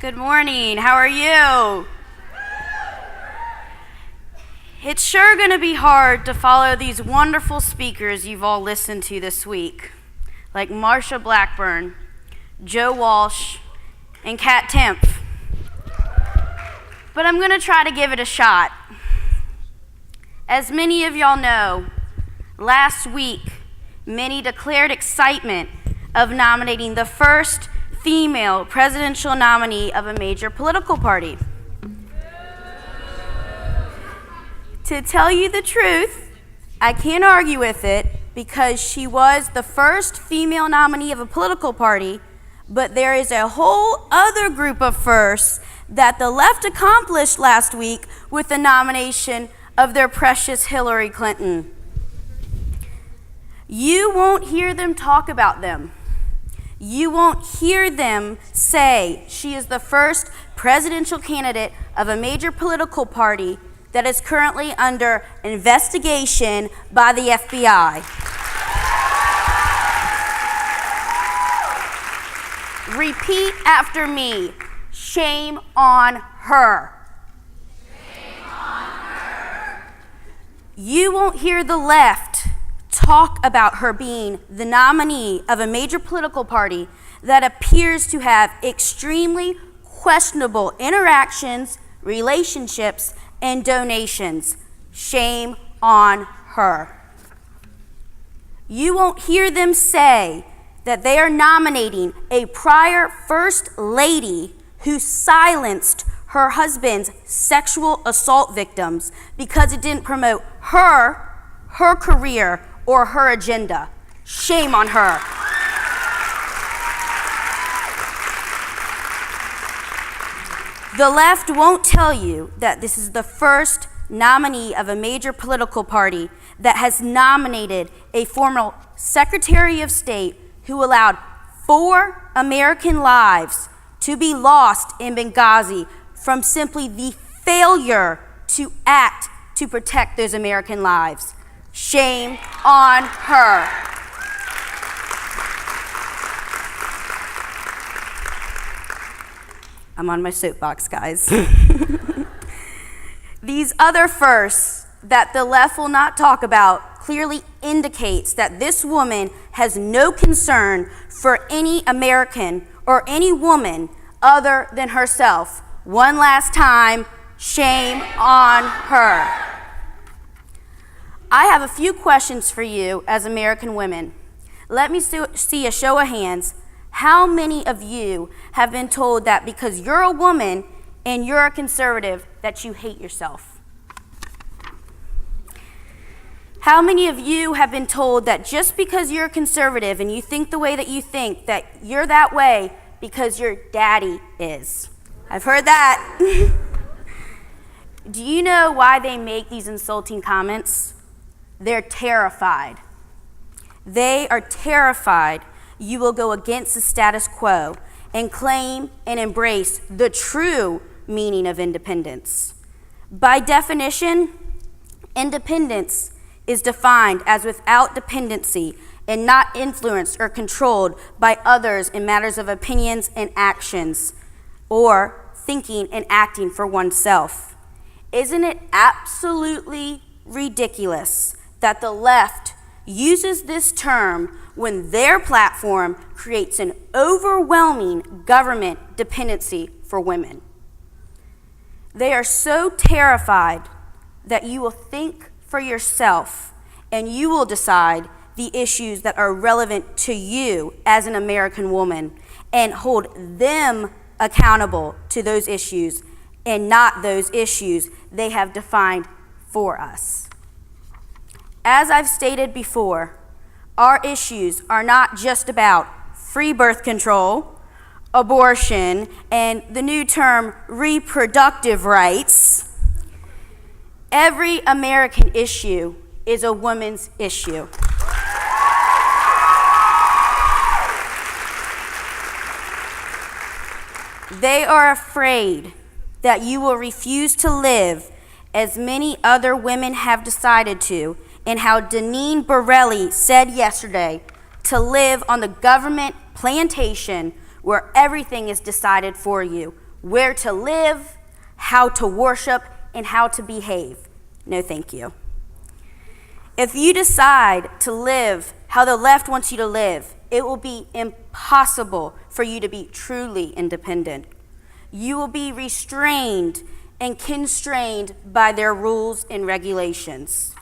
Good morning. How are you? It's sure going to be hard to follow these wonderful speakers you've all listened to this week, like Marsha Blackburn, Joe Walsh, and Kat Tempf. But I'm going to try to give it a shot. As many of y'all know, last week, many declared excitement of nominating the first female presidential nominee of a major political party. To tell you the truth, I can't argue with it because she was the first female nominee of a political party, but there is a whole other group of firsts that the left accomplished last week with the nomination of their precious Hillary Clinton. You won't hear them talk about them. You won't hear them say she is the first presidential candidate of a major political party that is currently under investigation by the FBI. Repeat after me. Shame on her. Shame on her. You won't hear the left talk about her being the nominee of a major political party that appears to have extremely questionable interactions, relationships, and donations. Shame on her. You won't hear them say that they are nominating a prior First Lady who silenced her husband's sexual assault victims because it didn't promote her career, or her agenda. Shame on her. The left won't tell you that this is the first nominee of a major political party that has nominated a former Secretary of State who allowed 4 American lives to be lost in Benghazi from simply the failure to act to protect those American lives. Shame on her. I'm on my soapbox, guys. These other firsts that the left will not talk about clearly indicates that this woman has no concern for any American or any woman other than herself. One last time, shame on her. I have a few questions for you as American women. Let me see a show of hands. How many of you have been told that because you're a woman and you're a conservative that you hate yourself? How many of you have been told that just because you're a conservative and you think the way that you think, that you're that way because your daddy is? I've heard that. Do you know why they make these insulting comments? They're terrified. They are terrified you will go against the status quo and claim and embrace the true meaning of independence. By definition, independence is defined as without dependency and not influenced or controlled by others in matters of opinions and actions, or thinking and acting for oneself. Isn't it absolutely ridiculous that the left uses this term when their platform creates an overwhelming government dependency for women? They are so terrified that you will think for yourself and you will decide the issues that are relevant to you as an American woman and hold them accountable to those issues and not those issues they have defined for us. As I've stated before, our issues are not just about free birth control, abortion, and the new term reproductive rights. Every American issue is a woman's issue. They are afraid that you will refuse to live as many other women have decided to, and how Deneen Borelli said yesterday, to live on the government plantation where everything is decided for you, where to live, how to worship, and how to behave. No, thank you. If you decide to live how the left wants you to live, it will be impossible for you to be truly independent. You will be restrained and constrained by their rules and regulations.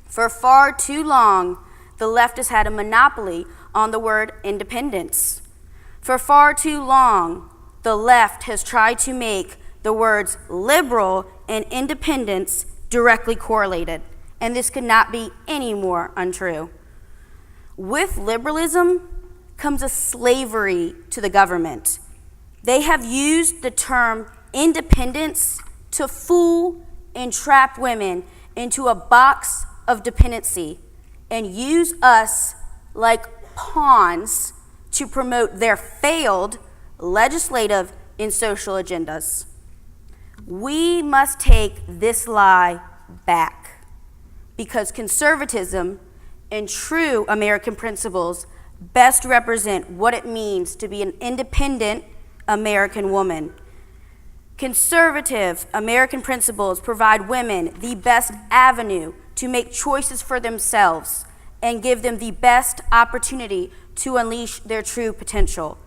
For far too long, the left has had a monopoly on the word independence. For far too long, the left has tried to make the words liberal and independence directly correlated, and this could not be any more untrue. With liberalism comes a slavery to the government. They have used the term independence to fool and trap women into a box of dependency and use us like pawns to promote their failed legislative and social agendas. We must take this lie back because conservatism and true American principles best represent what it means to be an independent American woman. Conservative American principles provide women the best avenue to make choices for themselves and give them the best opportunity to unleash their true potential.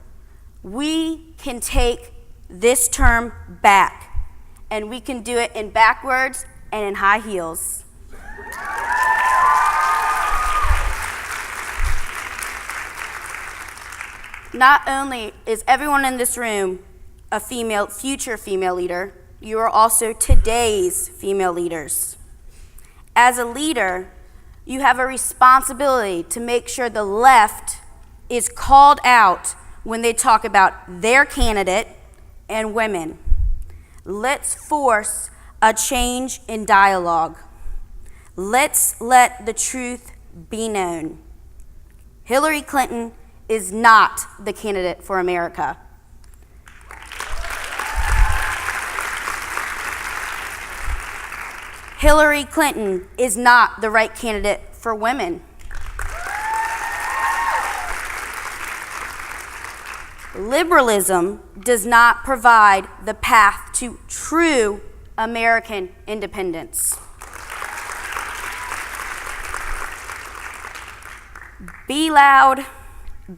We can take this term back, and we can do it in backwards and in high heels. Not only is everyone in this room a future female leader, you are also today's female leaders. As a leader, you have a responsibility to make sure the left is called out when they talk about their candidate and women. Let's force a change in dialogue. Let's let the truth be known. Hillary Clinton is not the candidate for America. Hillary Clinton is not the right candidate for women. Liberalism does not provide the path to true American independence. Be loud,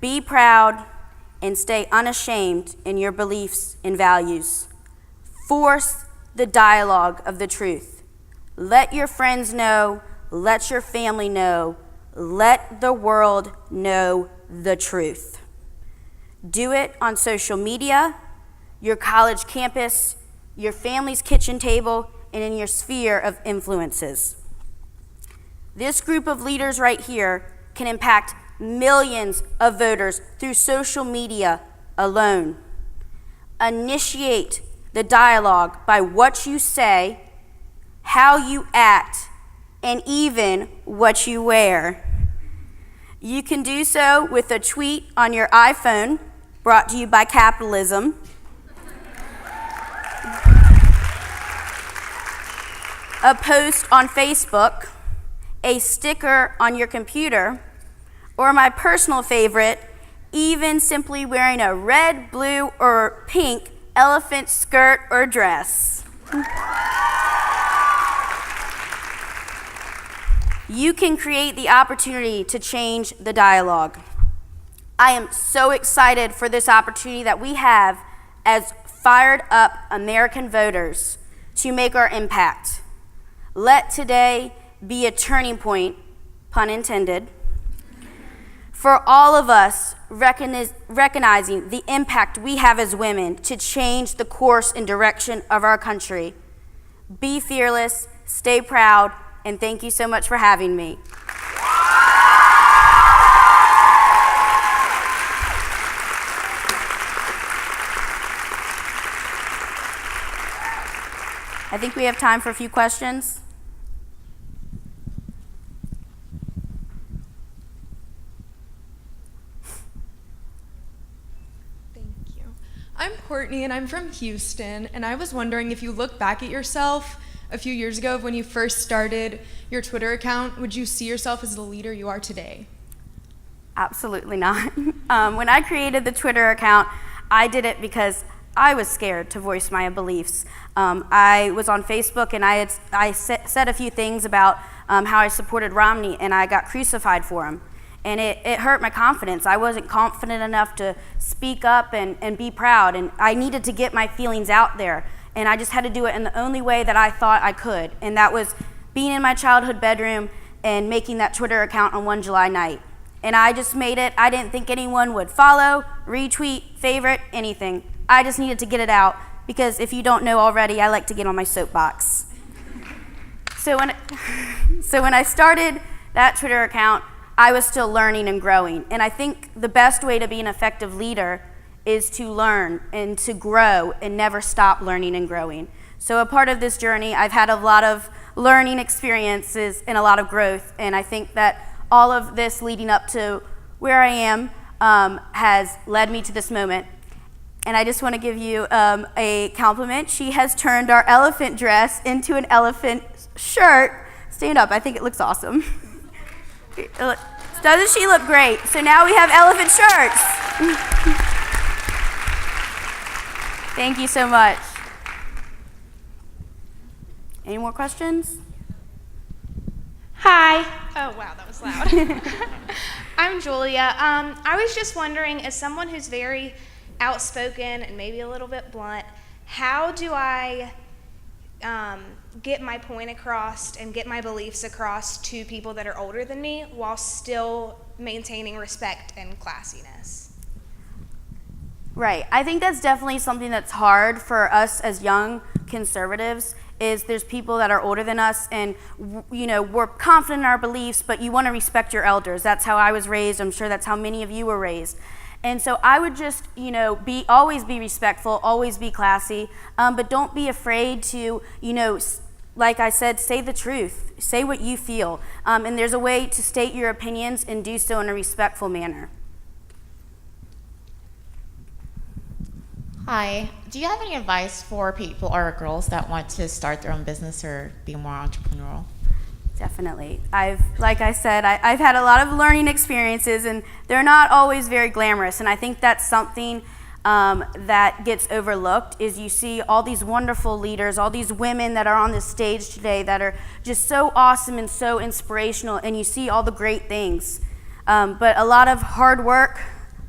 be proud, and stay unashamed in your beliefs and values. Force the dialogue of the truth. Let your friends know, let your family know, let the world know the truth. Do it on social media, your college campus, your family's kitchen table, and in your sphere of influences. This group of leaders right here can impact millions of voters through social media alone. Initiate the dialogue by what you say, how you act, and even what you wear. You can do so with a tweet on your iPhone, brought to you by capitalism. A post on Facebook, a sticker on your computer, or my personal favorite, even simply wearing a red, blue, or pink elephant skirt or dress. You can create the opportunity to change the dialogue. I am so excited for this opportunity that we have as fired up American voters to make our impact. Let today be a turning point, pun intended, for all of us recognizing the impact we have as women to change the course and direction of our country. Be fearless, stay proud, and thank you so much for having me. I think we have time for a few questions. Thank you. I'm Courtney and I'm from Houston, and I was wondering if you look back at yourself a few years ago when you first started your Twitter account, would you see yourself as the leader you are today? Absolutely not. When I created the Twitter account, I did it because I was scared to voice my beliefs. I was on Facebook and I said a few things about how I supported Romney, and I got crucified for him. And it hurt my confidence. I wasn't confident enough to speak up and be proud, and I needed to get my feelings out there. And I just had to do it in the only way that I thought I could, and that was being in my childhood bedroom and making that Twitter account on one July night. And I just made it. I didn't think anyone would follow, retweet, favorite, anything. I just needed to get it out, because if you don't know already, I like to get on my soapbox. So when I started that Twitter account, I was still learning and growing. And I think the best way to be an effective leader is to learn and to grow and never stop learning and growing. So a part of this journey, I've had a lot of learning experiences and a lot of growth. And I think that all of this leading up to where I am has led me to this moment. And I just want to give you a compliment. She has turned our elephant dress into an elephant shirt. Stand up, I think it looks awesome. Doesn't she look great? So now we have elephant shirts. Thank you so much. Any more questions? Hi. Oh, wow, that was loud. I'm Julia. I was just wondering, as someone who's very outspoken and maybe a little bit blunt, how do I get my point across and get my beliefs across to people that are older than me while still maintaining respect and classiness? Right. I think that's definitely something that's hard for us as young conservatives. Is there's people that are older than us, and we're confident in our beliefs, but you want to respect your elders. That's how I was raised. I'm sure that's how many of you were raised. And so I would just, always be respectful, always be classy, but don't be afraid to, like I said, say the truth, say what you feel. And there's a way to state your opinions and do so in a respectful manner. Hi. Do you have any advice for people or girls that want to start their own business or be more entrepreneurial? Definitely. Like I said, I've had a lot of learning experiences, and they're not always very glamorous. And I think that's something that gets overlooked, is you see all these wonderful leaders, all these women that are on this stage today that are just so awesome and so inspirational, and you see all the great things. But a lot of hard work,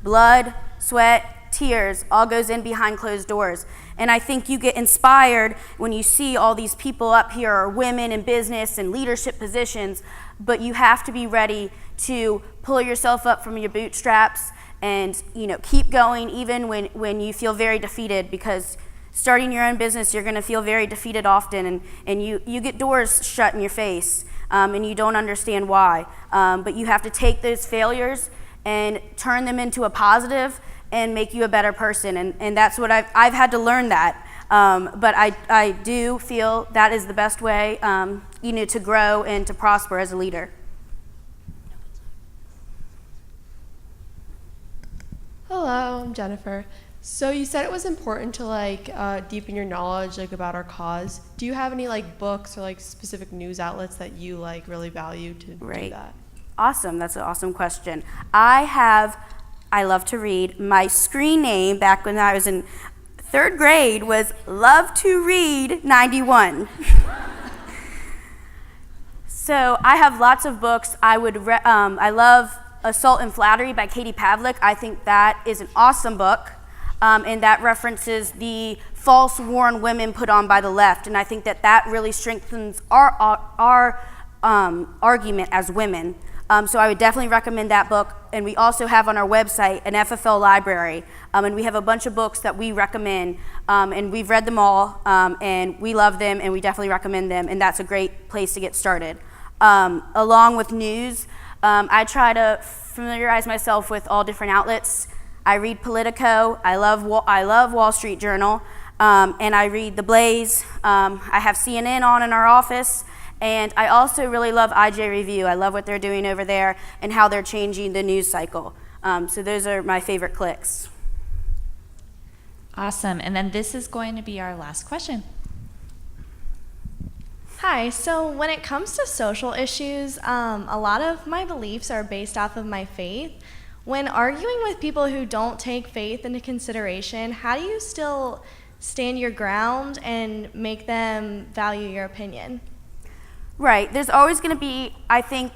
blood, sweat, tears all goes in behind closed doors. And I think you get inspired when you see all these people up here, are women in business and leadership positions, but you have to be ready to pull yourself up from your bootstraps and keep going even when you feel very defeated, because starting your own business, you're going to feel very defeated often, and you get doors shut in your face, and you don't understand why. But you have to take those failures and turn them into a positive and make you a better person, and that's what I've had to learn that. But I do feel that is the best way, to grow and to prosper as a leader. Hello, I'm Jennifer. So you said it was important to deepen your knowledge about our cause. Do you have any books or specific news outlets that you really value to do that? Awesome, that's an awesome question. I love to read. My screen name back when I was in 3rd grade was Love to Read 91. So I have lots of books. I love Assault and Flattery by Katie Pavlik. I think that is an awesome book, and that references the false war on women put on by the left. And I think that really strengthens our argument as women. So I would definitely recommend that book. And we also have on our website an FFL library, and we have a bunch of books that we recommend, and we've read them all, and we love them, and we definitely recommend them, and that's a great place to get started. Along with news, I try to familiarize myself with all different outlets. I read Politico, I love Wall Street Journal, and I read The Blaze. I have CNN on in our office. And I also really love IJ Review. I love what they're doing over there and how they're changing the news cycle. So those are my favorite clicks. Awesome. And then this is going to be our last question. Hi, so when it comes to social issues, a lot of my beliefs are based off of my faith. when arguing with people who don't take faith into consideration, how do you still stand your ground and make them value your opinion? Right. There's always going to be, I think,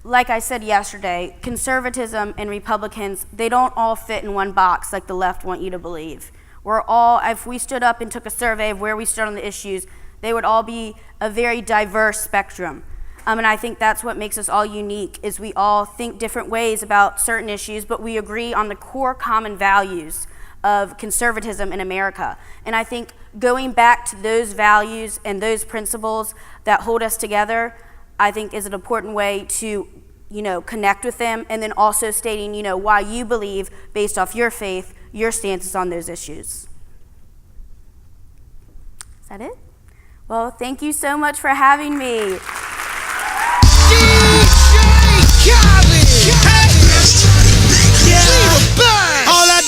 like I said yesterday, conservatism and Republicans, they don't all fit in one box like the left want you to believe. We're all, if we stood up and took a survey of where we stood on the issues, they would all be a very diverse spectrum. And I think that's what makes us all unique, is we all think different ways about certain issues, but we agree on the core common values of conservatism in America. And I think going back to those values and those principles that hold us together, I think is an important way to, connect with them, and then also stating, why you believe, based off your faith, your stances on those issues. Is that it? Well, thank you so much for having me. DJ